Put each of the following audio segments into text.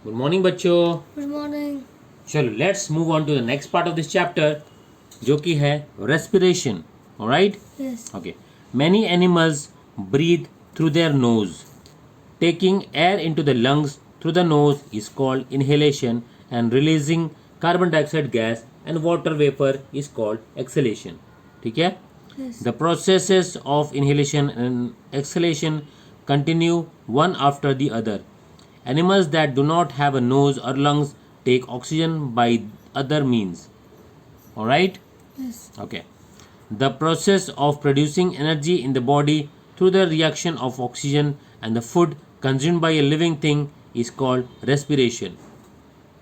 Good morning बच्चों। Good morning. चलो let's move on to the next part of this chapter जो कि है respiration. Alright, yes okay. Many animals breathe through their nose. Taking air into the lungs through the nose is called inhalation and releasing carbon dioxide gas and water vapour is called exhalation. ठीक है। Yes The processes of inhalation and exhalation continue one after the other. Animals that do not have a nose or lungs take oxygen by other means. Alright? Yes Okay. The process of producing energy in the body through the reaction of oxygen and the food consumed by a living thing is called respiration.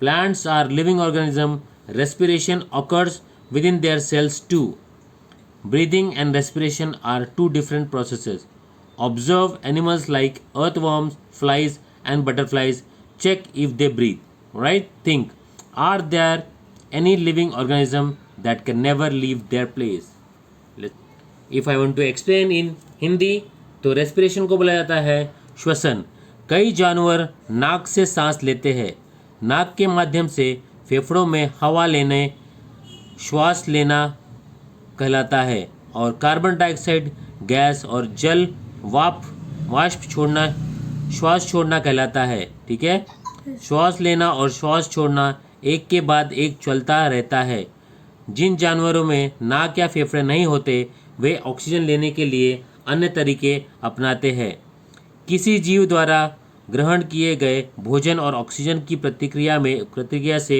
Plants are living organisms. Respiration occurs within their cells too. Breathing and respiration are two different processes. Observe animals like earthworms, flies, and butterflies. Check if they breathe. Right? Think, are there any living organism that can never leave their place? If I want to explain in Hindi, तो respiration को बोला जाता है श्वसन। कई जानवर नाक से सांस लेते हैं। नाक के माध्यम से फेफड़ों में हवा लेने श्वास लेना कहलाता है और कार्बन डाइऑक्साइड गैस और जल वाष्प छोड़ना श्वास छोड़ना कहलाता है। ठीक है। श्वास लेना और श्वास छोड़ना एक के बाद एक चलता रहता है। जिन जानवरों में नाक या फेफड़े नहीं होते वे ऑक्सीजन लेने के लिए अन्य तरीके अपनाते हैं। किसी जीव द्वारा ग्रहण किए गए भोजन और ऑक्सीजन की प्रतिक्रिया से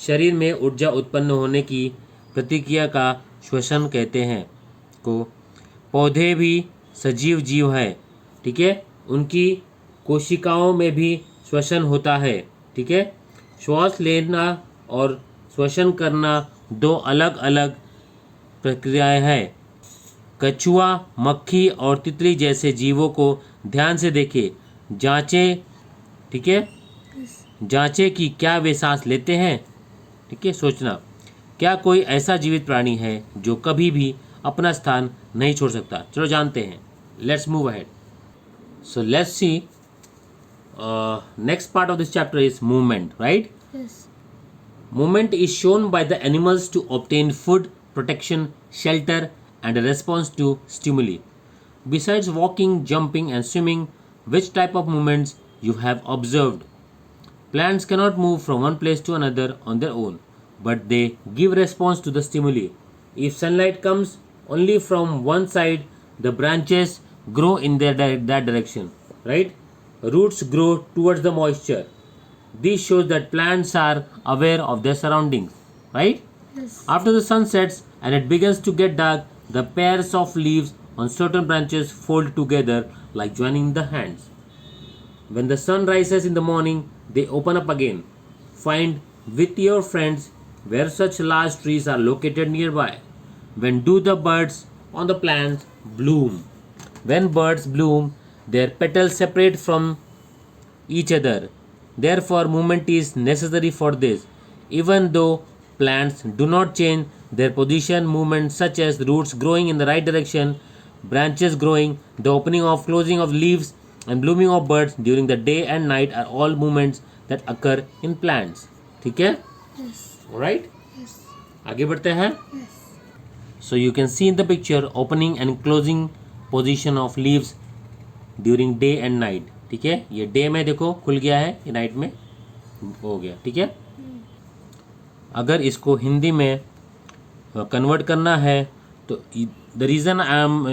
शरीर में ऊर्जा उत्पन्न होने की प्रतिक्रिया का श्वसन कहते हैं को। पौधे भी सजीव जीव है। ठीक है। उनकी कोशिकाओं में भी श्वसन होता है। ठीक है। श्वास लेना और श्वसन करना दो अलग अलग प्रक्रियाएं हैं। कछुआ, मक्खी और तितली जैसे जीवों को ध्यान से देखें। जांचें। ठीक है। जांचें कि क्या वे सांस लेते हैं। ठीक है। सोचना, क्या कोई ऐसा जीवित प्राणी है जो कभी भी अपना स्थान नहीं छोड़ सकता। चलो जानते हैं। Let's move ahead. So let's see next part of this chapter is movement. Right? Yes Movement is shown by the animals to obtain food, protection, shelter, and a response to stimuli. Besides walking, jumping, and swimming, which type of movements you have observed? Plants cannot move from one place to another on their own, but they give response to the stimuli. If sunlight comes only from one side, the branches grow in that direction. Right? Roots grow towards the moisture. This shows that plants are aware of their surroundings, right? Yes After the sun sets and it begins to get dark, the pairs of leaves on certain branches fold together like joining the hands. When the sun rises in the morning, they open up again. Find with your friends where such large trees are located nearby. When do the birds on the plants bloom? When birds bloom, their petals separate from each other. Therefore, movement is necessary for this. Even though plants do not change their position, movements such as roots growing in the right direction, branches growing, the opening or closing of leaves, and blooming of birds during the day and night are all movements that occur in plants. ठीक है? Yes Alright? Yes आगे बढ़ते हैं. Yes So you can see in the picture opening and closing position of leaves during day and night. ठीक है। ये day में देखो खुल गया है, ये नाइट में हो गया। ठीक है। अगर इसको हिंदी में कन्वर्ट करना है तो the reason I am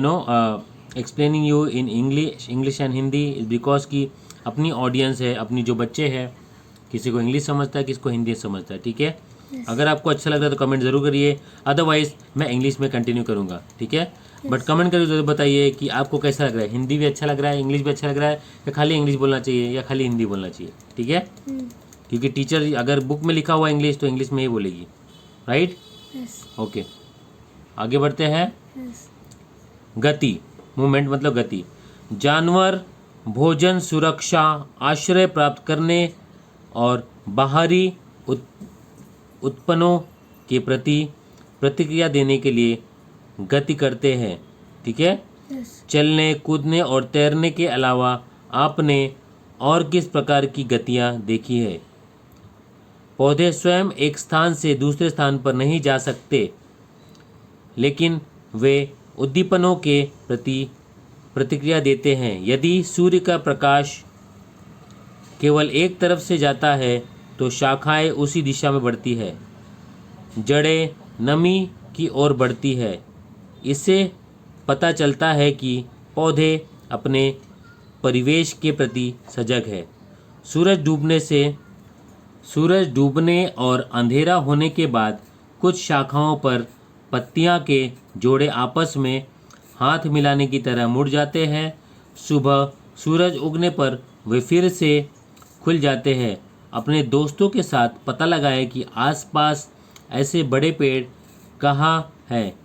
explaining you in English and Hindi is because कि अपनी ऑडियंस है, अपनी जो बच्चे हैं, किसी को इंग्लिश समझता है, किसी को हिंदी समझता है। ठीक है। अगर आपको अच्छा लग रहा है तो कमेंट ज़रूर करिए, अदरवाइज मैं इंग्लिश में कंटिन्यू करूँगा। ठीक है। बट कमेंट करके जरूर बताइए कि आपको कैसा लग रहा है, हिंदी भी अच्छा लग रहा है, इंग्लिश भी अच्छा लग रहा है, या खाली इंग्लिश बोलना चाहिए या खाली हिंदी बोलना चाहिए। ठीक है। क्योंकि टीचर अगर बुक में लिखा हुआ इंग्लिश तो इंग्लिश में ही बोलेगी। राइट? यस ओके, आगे बढ़ते हैं। यस गति, मूवमेंट मतलब गति। जानवर भोजन, सुरक्षा, आश्रय प्राप्त करने और बाहरी उत्पन्नों के प्रति प्रतिक्रिया देने के लिए गति करते हैं। ठीक है। यस चलने, कूदने और तैरने के अलावा आपने और किस प्रकार की गतियाँ देखी है? पौधे स्वयं एक स्थान से दूसरे स्थान पर नहीं जा सकते, लेकिन वे उद्दीपनों के प्रति प्रतिक्रिया देते हैं। यदि सूर्य का प्रकाश केवल एक तरफ से जाता है तो शाखाएं उसी दिशा में बढ़ती है, जड़ें नमी की ओर बढ़ती है। इससे पता चलता है कि पौधे अपने परिवेश के प्रति सजग है। सूरज डूबने और अंधेरा होने के बाद कुछ शाखाओं पर पत्तियां के जोड़े आपस में हाथ मिलाने की तरह मुड़ जाते हैं। सुबह सूरज उगने पर वे फिर से खुल जाते हैं। अपने दोस्तों के साथ पता लगाएं कि आसपास ऐसे बड़े पेड़ कहाँ हैं।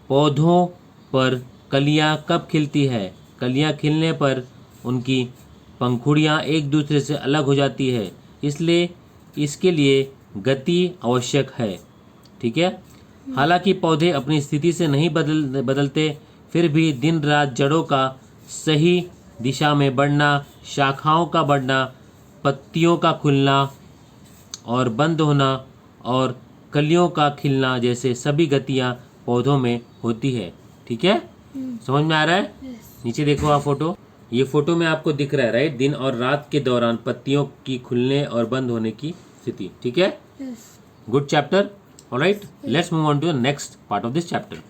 पौधों पर कलियां कब खिलती है? कलियां खिलने पर उनकी पंखुड़ियां एक दूसरे से अलग हो जाती है, इसलिए इसके लिए गति आवश्यक है। ठीक है। हालांकि पौधे अपनी स्थिति से नहीं बदलते, फिर भी दिन रात जड़ों का सही दिशा में बढ़ना, शाखाओं का बढ़ना, पत्तियों का खुलना और बंद होना और कलियों का खिलना जैसे सभी गतियां पौधों में होती है। ठीक है, समझ में आ रहा है? नीचे देखो आप फोटो, ये फोटो में आपको दिख रहा है राइट, दिन और रात के दौरान पत्तियों की खुलने और बंद होने की स्थिति। ठीक है, good chapter. Alright, let's move on to the next part of this chapter.